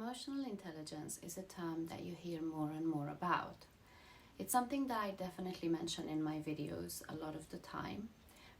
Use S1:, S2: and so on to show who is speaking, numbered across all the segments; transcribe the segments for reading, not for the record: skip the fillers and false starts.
S1: Emotional intelligence is a term that you hear more and more about. It's something that I definitely mention in my videos a lot of the time,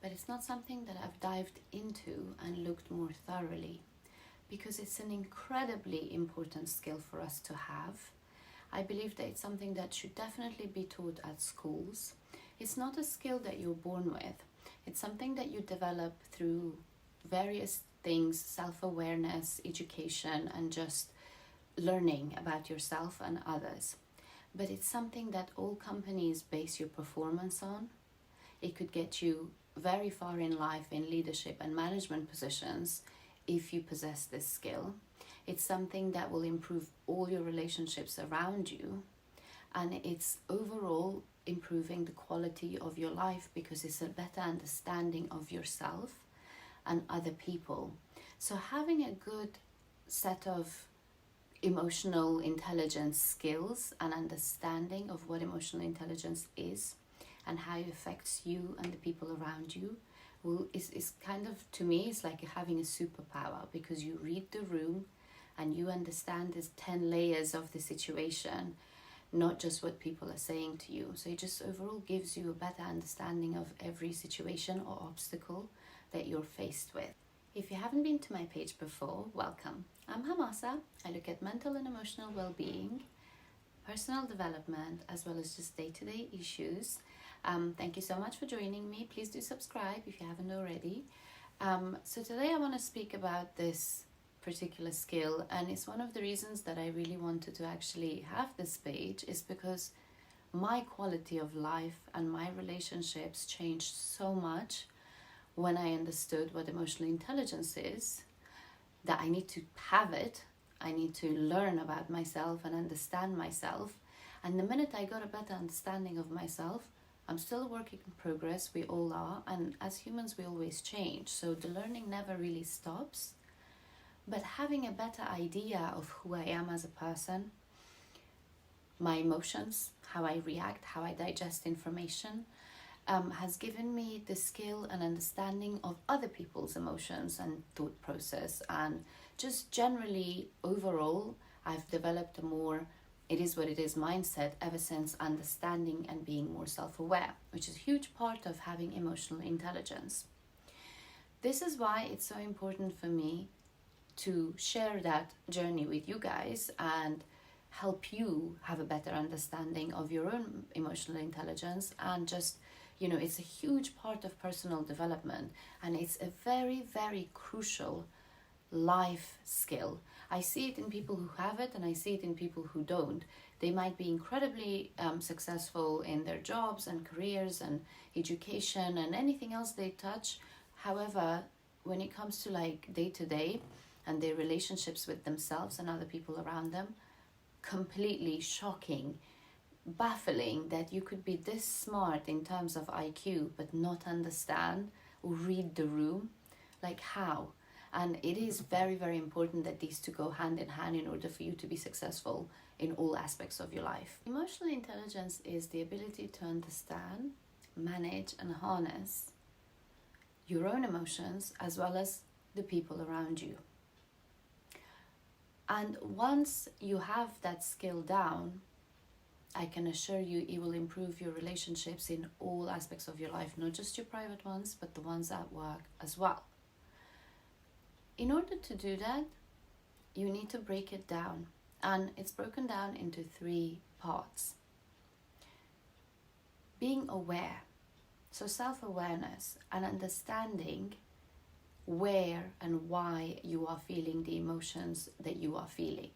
S1: but it's not something that I've dived into and looked more thoroughly because it's an incredibly important skill for us to have. I believe that it's something that should definitely be taught at schools. It's not a skill that you're born with. It's something that you develop through various things, self-awareness, education, and just learning about yourself and others. But it's something that all companies base your performance on. It could get you very far in life in leadership and management positions if you possess this skill. It's something that will improve all your relationships around you, and it's overall improving the quality of your life because it's a better understanding of yourself and other people. So having a good set of emotional intelligence skills and understanding of what emotional intelligence is and how it affects you and the people around you is kind of, to me, it's like having a superpower, because you read the room and you understand there's 10 layers of the situation, not just what people are saying to you. So it just overall gives you a better understanding of every situation or obstacle that you're faced with. If you haven't been to my page before, welcome. I'm Hamasa. I look at mental and emotional well-being, personal development, as well as just day-to-day issues. Thank you so much for joining me. Please do subscribe if you haven't already. So today I want to speak about this particular skill, and it's one of the reasons that I really wanted to actually have this page is because my quality of life and my relationships changed so much when I understood what emotional intelligence is, that I need to have it, I need to learn about myself and understand myself. And the minute I got a better understanding of myself, I'm still a work in progress, we all are, and as humans we always change, so the learning never really stops. But having a better idea of who I am as a person, my emotions, how I react, how I digest information, has given me the skill and understanding of other people's emotions and thought process, and just generally overall I've developed a more it is what it is mindset ever since understanding and being more self-aware, which is a huge part of having emotional intelligence. This is why it's so important for me to share that journey with you guys and help you have a better understanding of your own emotional intelligence. And just, it's a huge part of personal development, and it's a very, very crucial life skill. I see it in people who have it, and I see it in people who don't. They might be incredibly successful in their jobs and careers and education and anything else they touch. However, when it comes to like day to day and their relationships with themselves and other people around them, completely shocking, baffling that you could be this smart in terms of IQ but not understand or read the room. Like how? And it is very, very important that these two go hand in hand in order for you to be successful in all aspects of your life. Emotional intelligence is the ability to understand, manage, and harness your own emotions as well as the people around you. And once you have that skill down, I can assure you it will improve your relationships in all aspects of your life, not just your private ones, but the ones at work as well. In order to do that, you need to break it down, and it's broken down into 3 parts. Being aware, so self-awareness and understanding where and why you are feeling the emotions that you are feeling.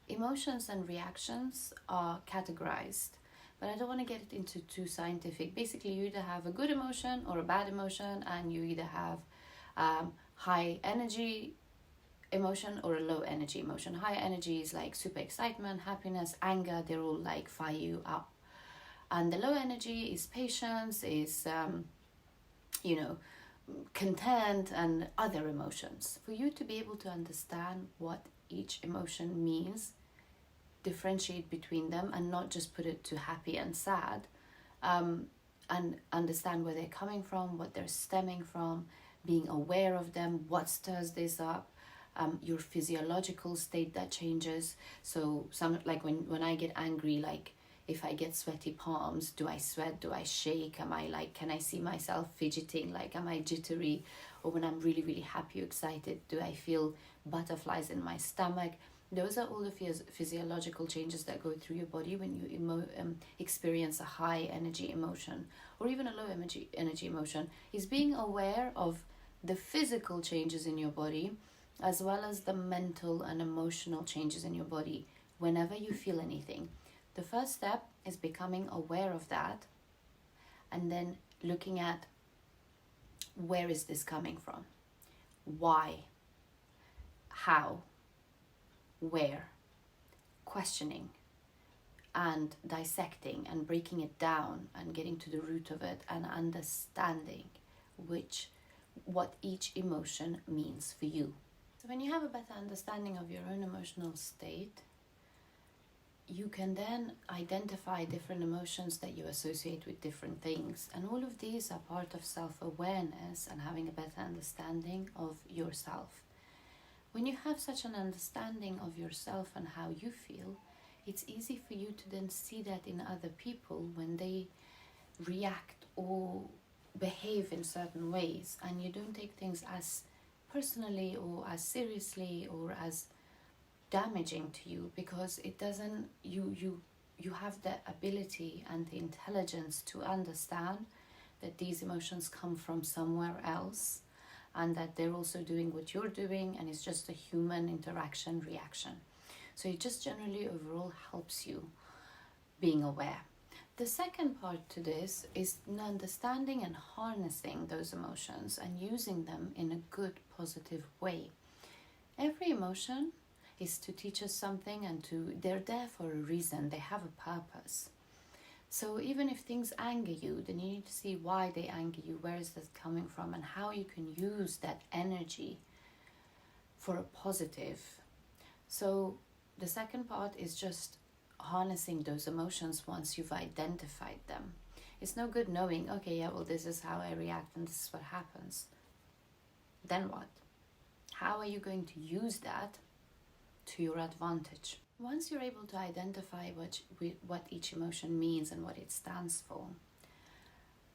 S1: Emotions and reactions are categorized, but I don't want to get it into too scientific. Basically, you either have a good emotion or a bad emotion, and you either have high energy emotion or a low energy emotion. High energy is like super excitement, happiness, anger, they're all like fire you up. And the low energy is patience, is content and other emotions. For you to be able to understand what each emotion means, differentiate between them and not just put it to happy and sad, and understand where they're coming from, what they're stemming from, being aware of them, what stirs this up, your physiological state that changes. So some, like when I get angry, like if I get sweaty palms, do I sweat, do I shake, am I like, can I see myself fidgeting, like am I jittery? Or when I'm really, really happy or excited, do I feel butterflies in my stomach? Those are all the physiological changes that go through your body when you experience a high energy emotion or even a low energy emotion. Is being aware of the physical changes in your body as well as the mental and emotional changes in your body whenever you feel anything. The first step is becoming aware of that and then looking at, where is this coming from? Why? How? Where? Questioning and dissecting and breaking it down and getting to the root of it and understanding what each emotion means for you. So when you have a better understanding of your own emotional state, you can then identify different emotions that you associate with different things. And all of these are part of self-awareness and having a better understanding of yourself. When you have such an understanding of yourself and how you feel, it's easy for you to then see that in other people when they react or behave in certain ways, and you don't take things as personally or as seriously or as damaging to you, because it doesn't, you have the ability and the intelligence to understand that these emotions come from somewhere else and that they're also doing what you're doing, and it's just a human interaction reaction. So it just generally overall helps you being aware. The second part to this is understanding and harnessing those emotions and using them in a good, positive way. Every emotion is to teach us something, and they're there for a reason. They have a purpose. So even if things anger you, then you need to see why they anger you, where is that coming from, and how you can use that energy for a positive. So the second part is just harnessing those emotions once you've identified them. It's no good knowing, okay, yeah, well, this is how I react and this is what happens. Then what? How are you going to use that to your advantage? Once you're able to identify what each emotion means and what it stands for,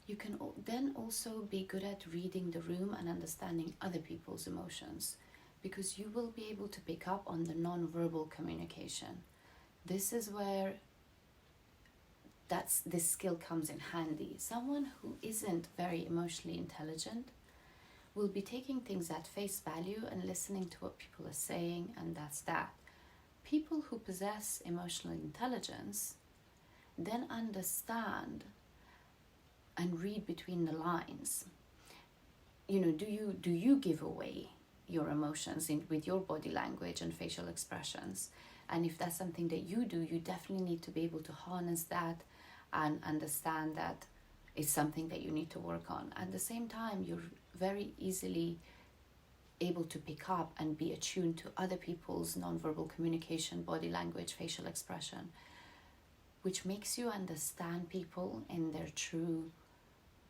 S1: you can then also be good at reading the room and understanding other people's emotions, because you will be able to pick up on the non-verbal communication. This is where this skill comes in handy. Someone who isn't very emotionally intelligent will be taking things at face value and listening to what people are saying, and that's that. People who possess emotional intelligence then understand and read between the lines. You know, do you give away your emotions with your body language and facial expressions? And if that's something that you do, you definitely need to be able to harness that and understand that it's something that you need to work on. At the same time, you're very easily able to pick up and be attuned to other people's nonverbal communication, body language, facial expression, which makes you understand people in their true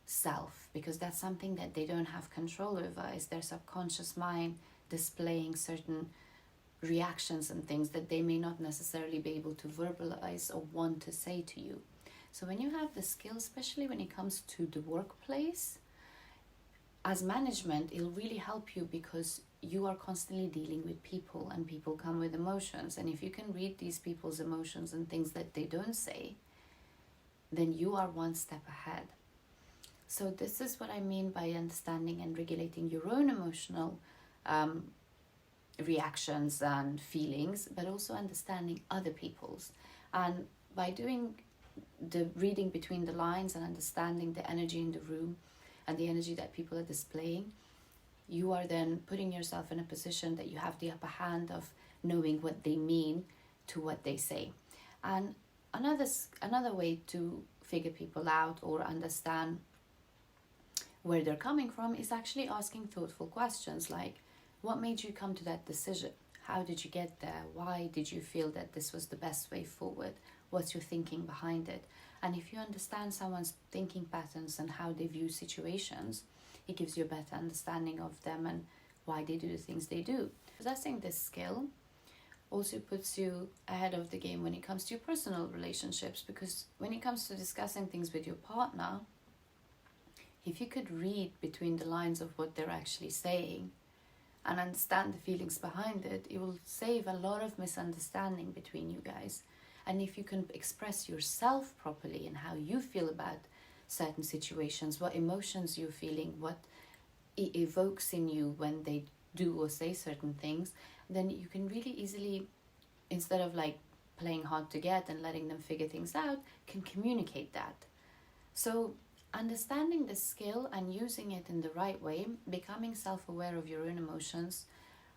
S1: self, because that's something that they don't have control over, is their subconscious mind displaying certain reactions and things that they may not necessarily be able to verbalize or want to say to you. So when you have the skill, especially when it comes to the workplace, as management, it'll really help you, because you are constantly dealing with people and people come with emotions. And if you can read these people's emotions and things that they don't say, then you are one step ahead. So this is what I mean by understanding and regulating your own emotional reactions and feelings, but also understanding other people's. And by doing the reading between the lines and understanding the energy in the room and the energy that people are displaying, you are then putting yourself in a position that you have the upper hand of knowing what they mean to what they say. And another way to figure people out or understand where they're coming from is actually asking thoughtful questions like, what made you come to that decision? How did you get there? Why did you feel that this was the best way forward? What's your thinking behind it? And if you understand someone's thinking patterns and how they view situations, it gives you a better understanding of them and why they do the things they do. Possessing this skill also puts you ahead of the game when it comes to your personal relationships, because when it comes to discussing things with your partner, if you could read between the lines of what they're actually saying and understand the feelings behind it, it will save a lot of misunderstanding between you guys. And if you can express yourself properly and how you feel about certain situations, what emotions you're feeling, what it evokes in you when they do or say certain things, then you can really easily, instead of like playing hard to get and letting them figure things out, can communicate that. So understanding the skill and using it in the right way, becoming self-aware of your own emotions,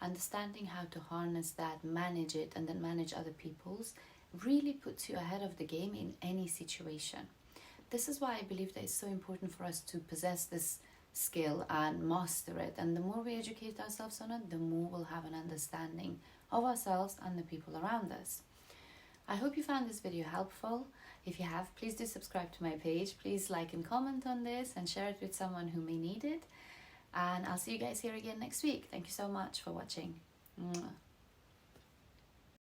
S1: understanding how to harness that, manage it, and then manage other people's, really puts you ahead of the game in any situation. This is why I believe that it's so important for us to possess this skill and master it. And the more we educate ourselves on it, the more we'll have an understanding of ourselves and the people around us. I hope you found this video helpful. If you have, please do subscribe to my page. Please like and comment on this and share it with someone who may need it. And I'll see you guys here again next week. Thank you so much for watching. Mwah.